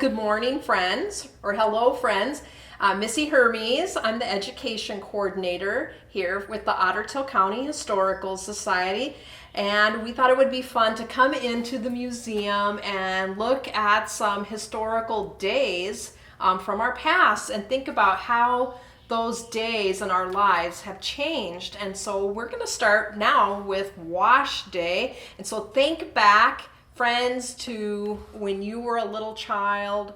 good morning, friends, or hello, friends. Missy Hermes. I'm the education coordinator here with the Ottertail County Historical Society, and we thought it would be fun to come into the museum and look at some historical days from our past and think about how those days in our lives have changed. And so we're going to start now with Wash Day. And so think back, friends, to when you were a little child.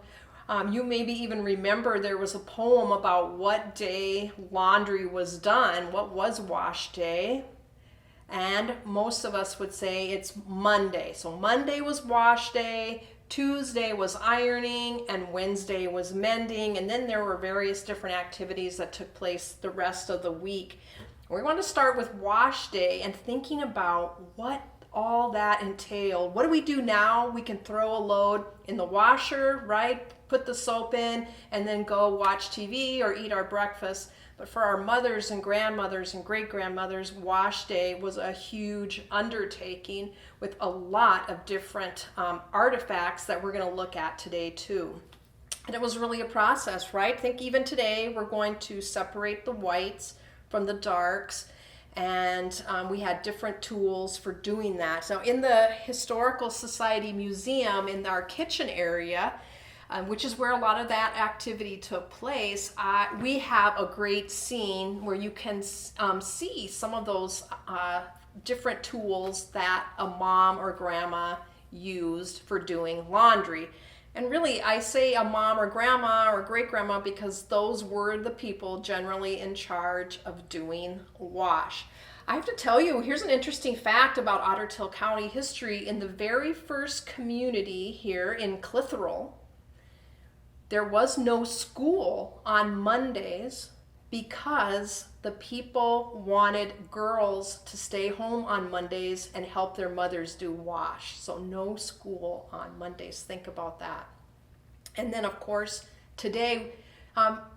You maybe even remember there was a poem about what day laundry was done. What was wash day? And most of us would say it's Monday. So Monday was wash day, Tuesday was ironing, and Wednesday was mending. And then there were various different activities that took place the rest of the week. We want to start with wash day and thinking about what all that entailed. What do we do now? We can throw a load in the washer, right? Put the soap in and then go watch TV or eat our breakfast. But for our mothers and grandmothers and great-grandmothers, wash day was a huge undertaking with a lot of different artifacts that we're going to look at today too. And it was really a process, right? Think even today we're going to separate the whites from the darks. And we had different tools for doing that. So in the Historical Society Museum, in our kitchen area, which is where a lot of that activity took place, we have a great scene where you can see some of those different tools that a mom or grandma used for doing laundry. And really, I say a mom or grandma or great grandma because those were the people generally in charge of doing wash. I have to tell you, here's an interesting fact about Ottertail County history. In the very first community here in Clitheroe, there was no school on Mondays because the people wanted girls to stay home on Mondays and help their mothers do wash. So no school on Mondays. Think about that. And then, of course, today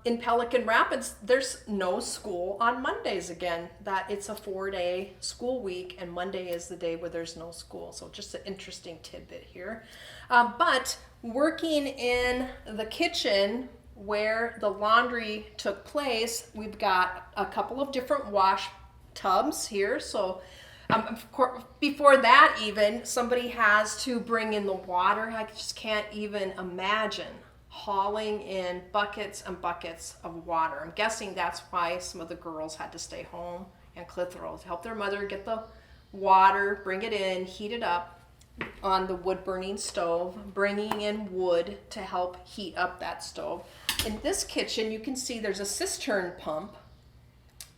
in Pelican Rapids, there's no school on Mondays again. That it's a 4-day school week, and Monday is the day where there's no school. So just an interesting tidbit here. But working in the kitchen where the laundry took place, we've got a couple of different wash tubs here. So of course, before that even, somebody has to bring in the water. I just can't even imagine hauling in buckets and buckets of water. I'm guessing that's why some of the girls had to stay home in Clitheroe to help their mother get the water, bring it in, heat it up on the wood burning stove, bringing in wood to help heat up that stove. In this kitchen, you can see there's a cistern pump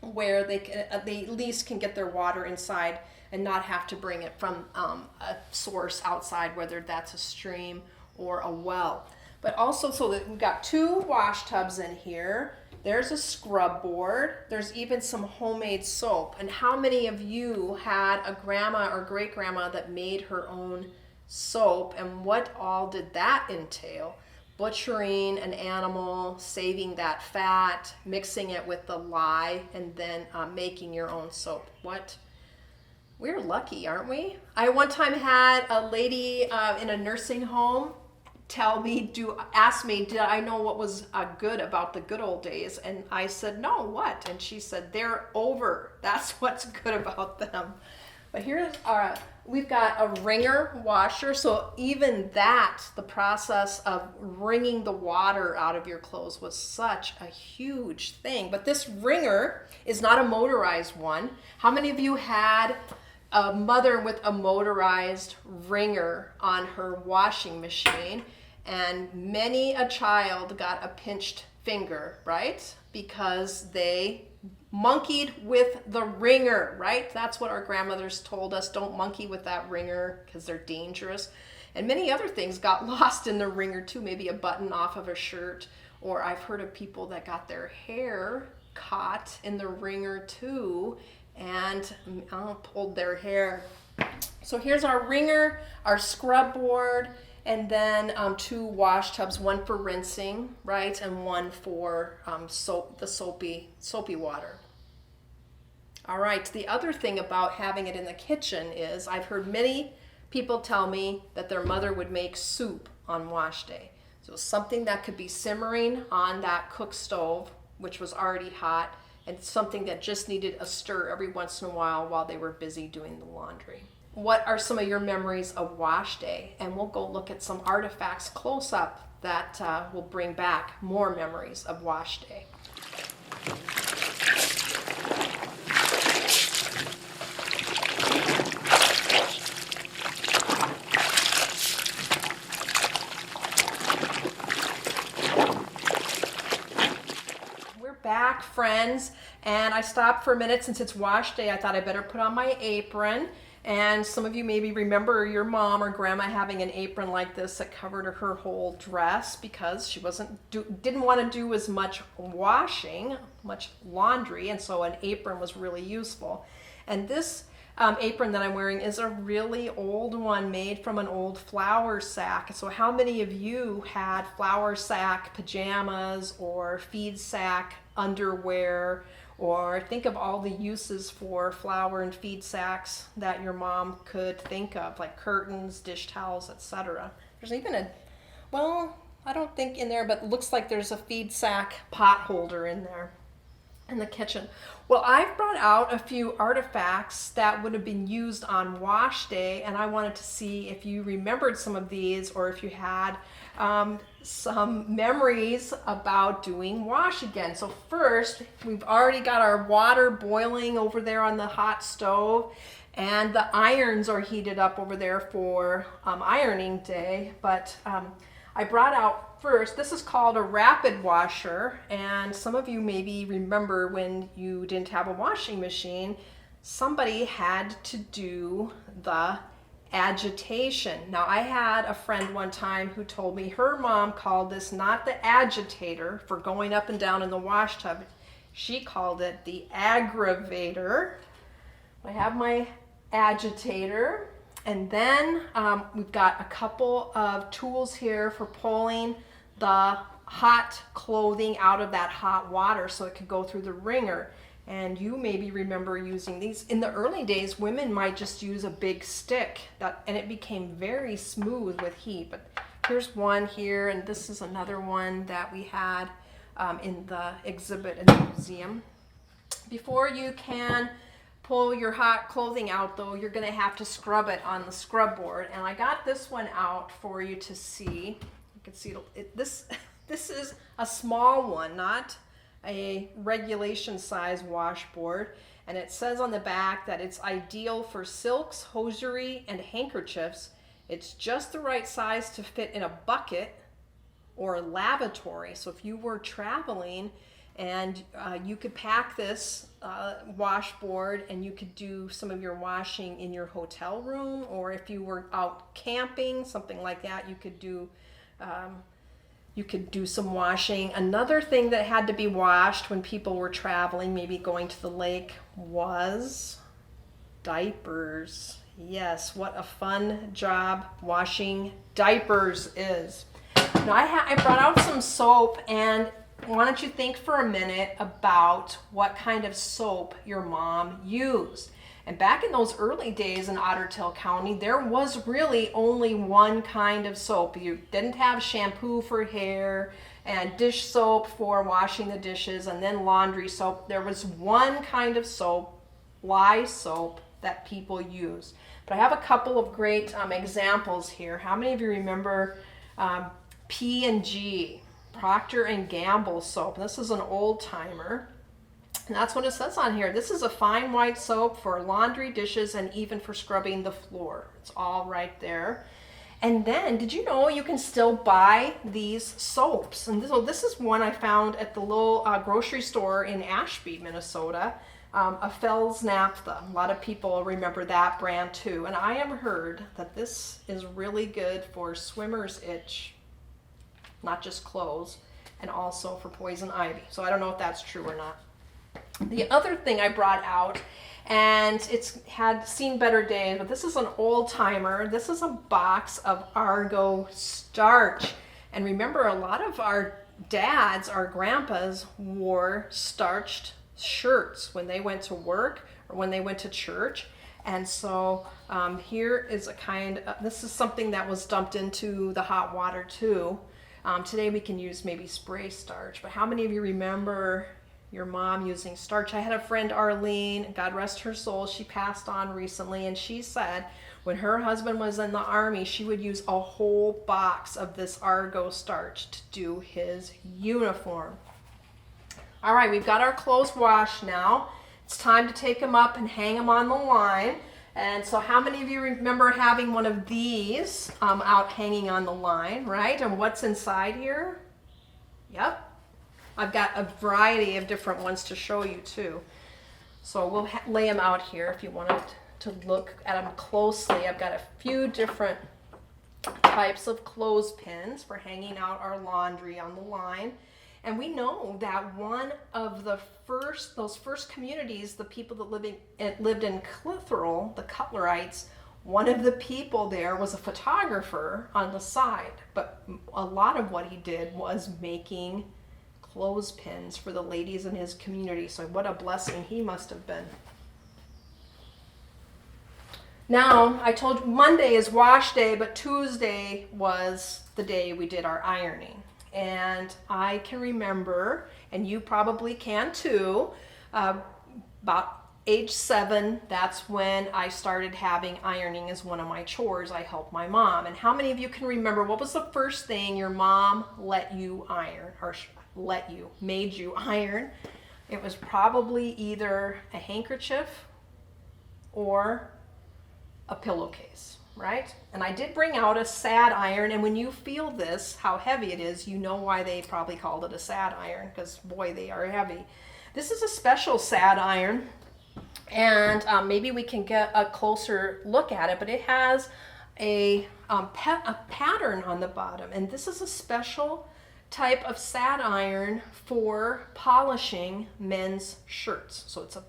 where they at least can get their water inside and not have to bring it from a source outside, whether that's a stream or a well. But also, so that we've got 2 wash tubs in here. There's a scrub board. There's even some homemade soap. And how many of you had a grandma or great grandma that made her own soap? And what all did that entail? Butchering an animal, saving that fat, mixing it with the lye, and then making your own soap. We're lucky, aren't we? I one time had a lady in a nursing home ask me, did I know what was good about the good old days? And I said, no, what? And she said, they're over. That's what's good about them. But here's we've got a wringer washer. So even that, the process of wringing the water out of your clothes was such a huge thing. But this wringer is not a motorized one. How many of you had a mother with a motorized wringer on her washing machine? And many a child got a pinched finger, right? Because they monkeyed with the wringer, right? That's what our grandmothers told us. Don't monkey with that wringer because they're dangerous. And many other things got lost in the wringer too. Maybe a button off of a shirt. Or I've heard of people that got their hair caught in the wringer too and pulled their hair. So here's our wringer, our scrub board, and then 2 wash tubs, one for rinsing, right, and one for the soapy water. All right, the other thing about having it in the kitchen is I've heard many people tell me that their mother would make soup on wash day. So something that could be simmering on that cook stove, which was already hot, and something that just needed a stir every once in a while they were busy doing the laundry. What are some of your memories of wash day? And we'll go look at some artifacts close up that will bring back more memories of wash day. Back, friends, and I stopped for a minute since it's wash day. I thought I better put on my apron. And some of you maybe remember your mom or grandma having an apron like this that covered her whole dress because she didn't want to do as much washing, much laundry, and so an apron was really useful. And this apron that I'm wearing is a really old one made from an old flour sack. So how many of you had flour sack pajamas or feed sack underwear, or think of all the uses for flour and feed sacks that your mom could think of, like curtains, dish towels, etc. There's even I don't think in there, but it looks like there's a feed sack pot holder in there in the kitchen. Well, I've brought out a few artifacts that would have been used on wash day, and I wanted to see if you remembered some of these or if you had some memories about doing wash again. So first, we've already got our water boiling over there on the hot stove, and the irons are heated up over there for ironing day. But I brought out first, this is called a rapid washer, and some of you maybe remember when you didn't have a washing machine, somebody had to do the agitation. Now, I had a friend one time who told me her mom called this not the agitator for going up and down in the wash tub. She called it the aggravator. I have my agitator, and then we've got a couple of tools here for pulling the hot clothing out of that hot water so it could go through the wringer. And you maybe remember using these. In the early days, women might just use a big stick, and it became very smooth with heat. But here's one here, and this is another one that we had in the exhibit in the museum. Before you can pull your hot clothing out, though, you're going to have to scrub it on the scrub board. And I got this one out for you to see. You can see this is a small one, not a regulation size washboard, and it says on the back that it's ideal for silks, hosiery, and handkerchiefs. It's just the right size to fit in a bucket or a lavatory. So if you were traveling and you could pack this washboard and you could do some of your washing in your hotel room, or if you were out camping, something like that, you could do some washing. Another thing that had to be washed when people were traveling, maybe going to the lake, was diapers. Yes, what a fun job washing diapers is. Now I brought out some soap, and why don't you think for a minute about what kind of soap your mom used. And back in those early days in Otter Tail County, there was really only one kind of soap. You didn't have shampoo for hair and dish soap for washing the dishes and then laundry soap. There was one kind of soap, lye soap, that people used. But I have a couple of great examples here. How many of you remember P&G, Procter & Gamble soap? This is an old timer. And that's what it says on here. This is a fine white soap for laundry, dishes, and even for scrubbing the floor. It's all right there. And then, did you know you can still buy these soaps? And this is one I found at the little grocery store in Ashby, Minnesota, a Fels Naphtha. A lot of people remember that brand too. And I have heard that this is really good for swimmer's itch, not just clothes, and also for poison ivy. So I don't know if that's true or not. The other thing I brought out, and it's had seen better days, but this is an old timer. This is a box of Argo starch. And remember, a lot of our dads, our grandpas, wore starched shirts when they went to work or when they went to church. And so here is a this is something that was dumped into the hot water too. Today we can use maybe spray starch, but how many of you remember your mom using starch? I had a friend, Arlene, God rest her soul, she passed on recently, and she said when her husband was in the Army, she would use a whole box of this Argo starch to do his uniform. All right, we've got our clothes washed now. It's time to take them up and hang them on the line. And so how many of you remember having one of these out hanging on the line, right? And what's inside here? Yep. I've got a variety of different ones to show you too. So we'll lay them out here if you wanted to look at them closely. I've got a few different types of clothespins for hanging out our laundry on the line. And we know that one of those first communities, the people that lived in Clitheroe, the Cutlerites, one of the people there was a photographer on the side. But a lot of what he did was making clothespins for the ladies in his community. So what a blessing he must have been. Now, I told you Monday is wash day, but Tuesday was the day we did our ironing. And I can remember, and you probably can too, about age 7, that's when I started having ironing as one of my chores. I helped my mom. And how many of you can remember what was the first thing your mom let you iron, or made you iron? It was probably either a handkerchief or a pillowcase, right? And I did bring out a sad iron, and when you feel this, how heavy it is, you know why they probably called it a sad iron, because boy, they are heavy. This is a special sad iron, and maybe we can get a closer look at it, but it has a pattern on the bottom, and this is a special type of sad iron for polishing men's shirts. So it's a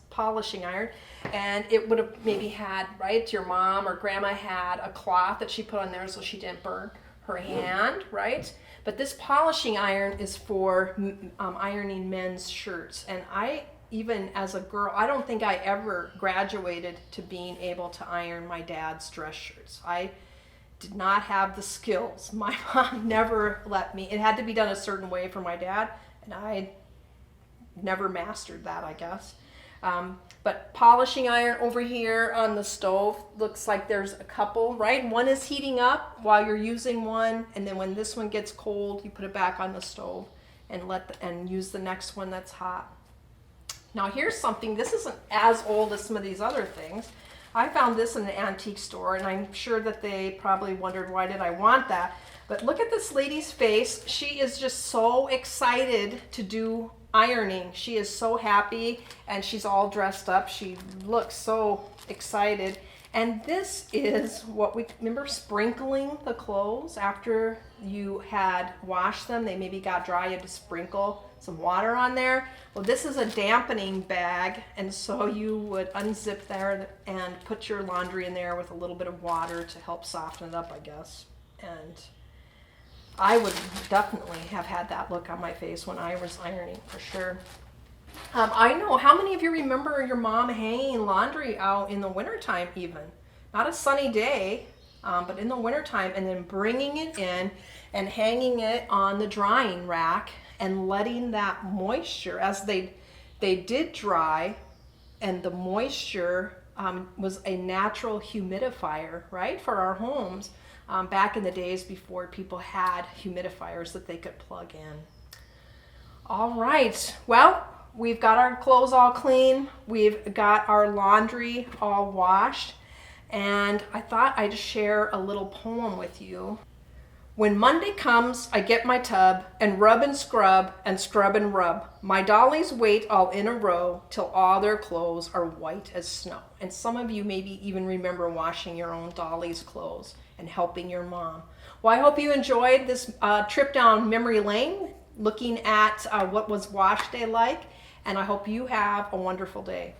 polishing iron, and it would have maybe had, right, your mom or grandma had a cloth that she put on there so she didn't burn her hand, right? But this polishing iron is for ironing men's shirts. And I, even as a girl, I don't think I ever graduated to being able to iron my dad's dress shirts. I did not have the skills. My mom never let me. It had to be done a certain way for my dad, and I never mastered that, I guess. But polishing iron over here on the stove, looks like there's a couple, right? One is heating up while you're using one, and then when this one gets cold, you put it back on the stove and use the next one that's hot. Now here's something, this isn't as old as some of these other things. I found this in an antique store, and I'm sure that they probably wondered, why did I want that? But look at this lady's face. She is just so excited to do ironing. She is so happy, and she's all dressed up. She looks so excited. And this is what we remember, sprinkling the clothes after you had washed them. They maybe got dry. You had to sprinkle some water on there. Well, this is a dampening bag, and so you would unzip there and put your laundry in there with a little bit of water to help soften it up, I guess. And I would definitely have had that look on my face when I was ironing, for sure. I know, how many of you remember your mom hanging laundry out in the wintertime even? Not a sunny day, but in the wintertime, and then bringing it in and hanging it on the drying rack and letting that moisture, as they did dry, and the moisture was a natural humidifier, right, for our homes back in the days before people had humidifiers that they could plug in. All right, well, we've got our clothes all clean. We've got our laundry all washed. And I thought I'd share a little poem with you. When Monday comes, I get my tub and rub and scrub and scrub and rub. My dollies wait all in a row till all their clothes are white as snow. And some of you maybe even remember washing your own dolly's clothes and helping your mom. Well, I hope you enjoyed this trip down memory lane, looking at what was wash day like, and I hope you have a wonderful day.